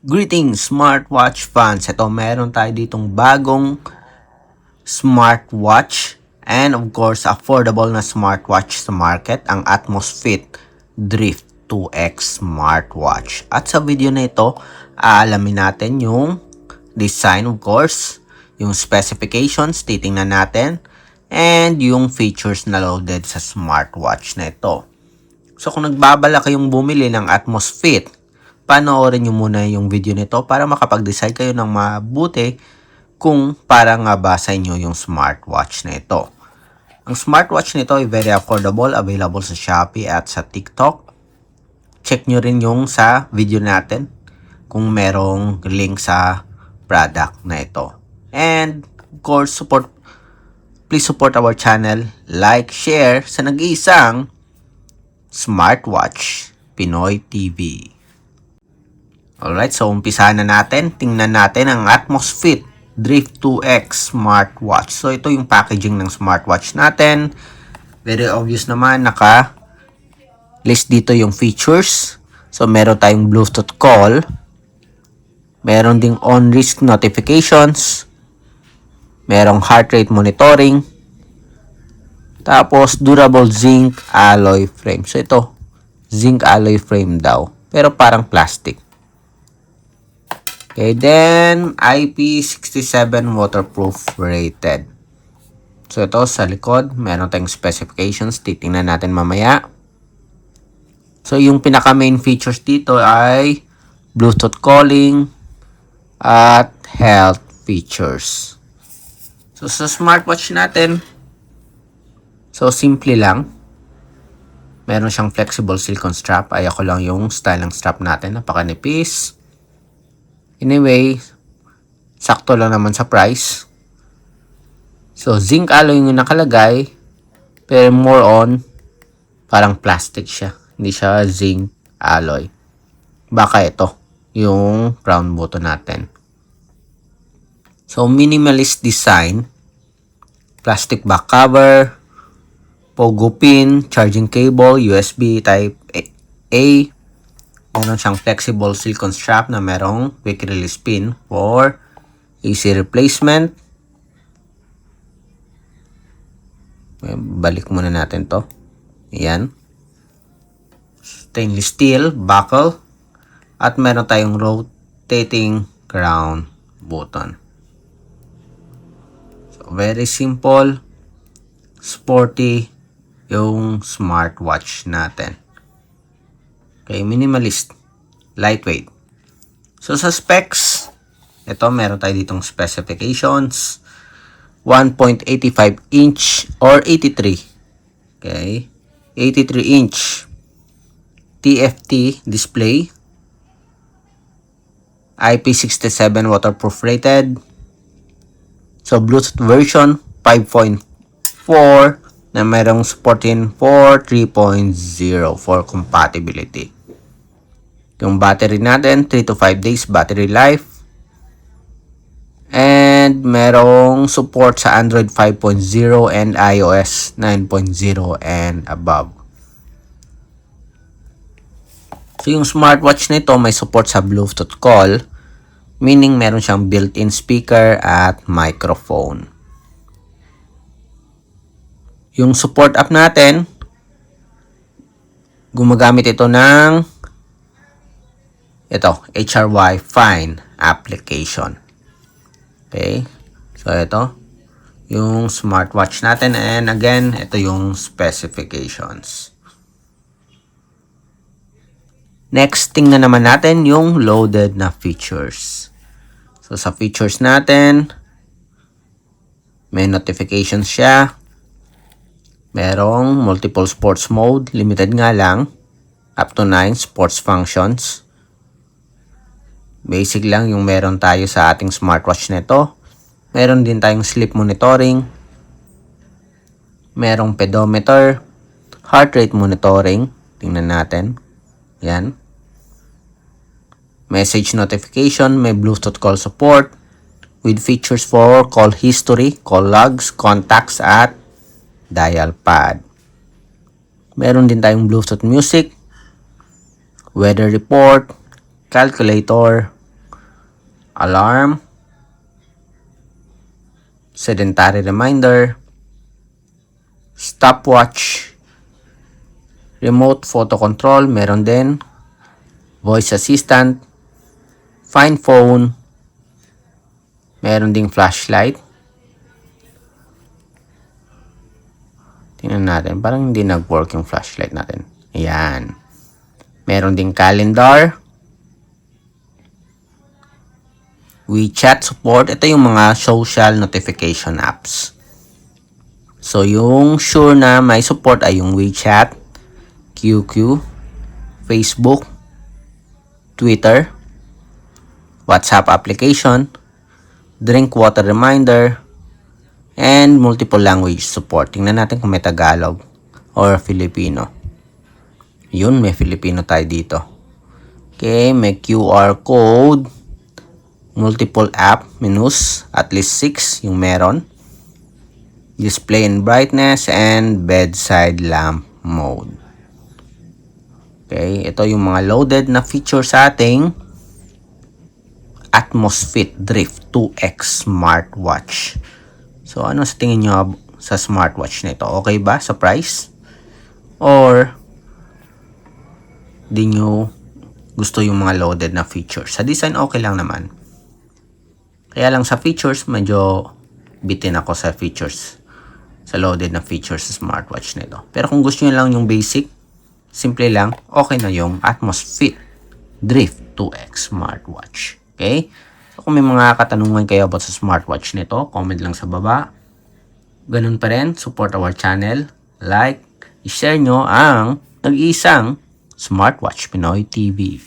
Greetings smartwatch fans! Ito meron tayo ditong bagong smartwatch and of course affordable na smartwatch sa market, ang Atmos Fit Drift 2X smartwatch. At sa video na ito, aalamin natin yung design of course, yung specifications, titingnan natin, and yung features na loaded sa smartwatch na ito. So kung nagbabala kayong bumili ng Atmos Fit, panoorin nyo muna yung video nito para makapag-decide kayo ng mabuti kung para nga ba sa inyo yung smartwatch na ito. Ang smartwatch nito ay very affordable, available sa Shopee at sa TikTok. Check nyo rin yung sa video natin kung merong link sa product na ito. And of course, please support our channel, like, share sa nag-iisang Smartwatch Pinoy TV. Alright, so umpisahan na natin. Tingnan natin ang Atmos Fit Drift 2X smartwatch. So ito yung packaging ng smartwatch natin. Very obvious naman, naka-list dito yung features. So meron tayong Bluetooth call. Meron ding on-risk notifications. Merong heart rate monitoring. Tapos durable zinc alloy frame. So ito, zinc alloy frame daw. Pero parang plastic. Okay, then IP67 waterproof rated. So ito sa likod, meron tayong specifications, titingnan natin mamaya. So yung pinaka main features dito ay Bluetooth calling at health features. So sa smartwatch natin, so simple lang. Meron siyang flexible silicone strap. Ayoko lang yung style ng strap natin, napakanipis. Anyway, sakto lang naman sa price. So, zinc alloy yung nakalagay. Pero more on, parang plastic siya. Hindi siya zinc alloy. Baka ito, yung crown button natin. So, minimalist design. Plastic back cover. Pogo pin, charging cable, USB type A. Meron siyang flexible silicone strap na merong quick release pin for easy replacement. Balik muna natin to. Ayan. Stainless steel buckle. At meron tayong rotating crown button. So, very simple. Sporty yung smartwatch natin. Okay, minimalist, lightweight. So sa specs, ito meron tayo ditong specifications. 1.85 inch or 83. Okay, 83 inch TFT display. IP67 waterproof rated. So Bluetooth version 5.4 na merong supportin for 3.0 for compatibility. Yung battery natin, 3 to 5 days battery life. And merong support sa Android 5.0 and iOS 9.0 and above. So yung smartwatch nito may support sa Bluetooth call, meaning meron siyang built-in speaker at microphone. Yung support app natin, gumagamit ito ng HRY Fine application. Okay? So, ito yung smartwatch natin. And again, ito yung specifications. Next, tingnan naman natin yung loaded na features. So, sa features natin, may notifications siya. Merong multiple sports mode. Limited nga lang. Up to 9 sports functions. Basic lang yung meron tayo sa ating smartwatch nito. Meron din tayong sleep monitoring. Merong pedometer. Heart rate monitoring. Tingnan natin. Yan. Message notification. May Bluetooth call support. With features for call history, call logs, contacts, at dial pad. Meron din tayong Bluetooth music. Weather report. Calculator, alarm, sedentary reminder, stopwatch, remote photo control, meron din, voice assistant, find phone, meron ding flashlight. Tingnan natin, parang hindi nag-work yung flashlight natin. Ayan. Meron ding calendar, WeChat support. Ito yung mga social notification apps. So, yung sure na may support ay yung WeChat, QQ, Facebook, Twitter, WhatsApp application, drink water reminder, and multiple language support. Tingnan natin kung may Tagalog or Filipino. Yun, may Filipino tayo dito. Okay, may QR code, multiple app menus, at least 6 yung meron. Display and brightness, and bedside lamp mode. Okay, ito yung mga loaded na feature sa ating Atmos-Fit Drift 2X smartwatch. So, ano sa tingin nyo sa smartwatch na ito? Okay ba sa price? Or di nyo gusto yung mga loaded na features? Sa design, okay lang naman. Kaya lang sa features, medyo bitin ako sa features. Sa loaded na features sa smartwatch na ito. Pero kung gusto nyo lang yung basic, simple lang, okay na yung Atmos-Fit Drift 2X smartwatch. Okay? So, kung may mga katanungan kayo about sa smartwatch nito, comment lang sa baba. Ganun pa rin, support our channel. Like, i-share nyo ang nag-iisang Smartwatch Pinoy TV.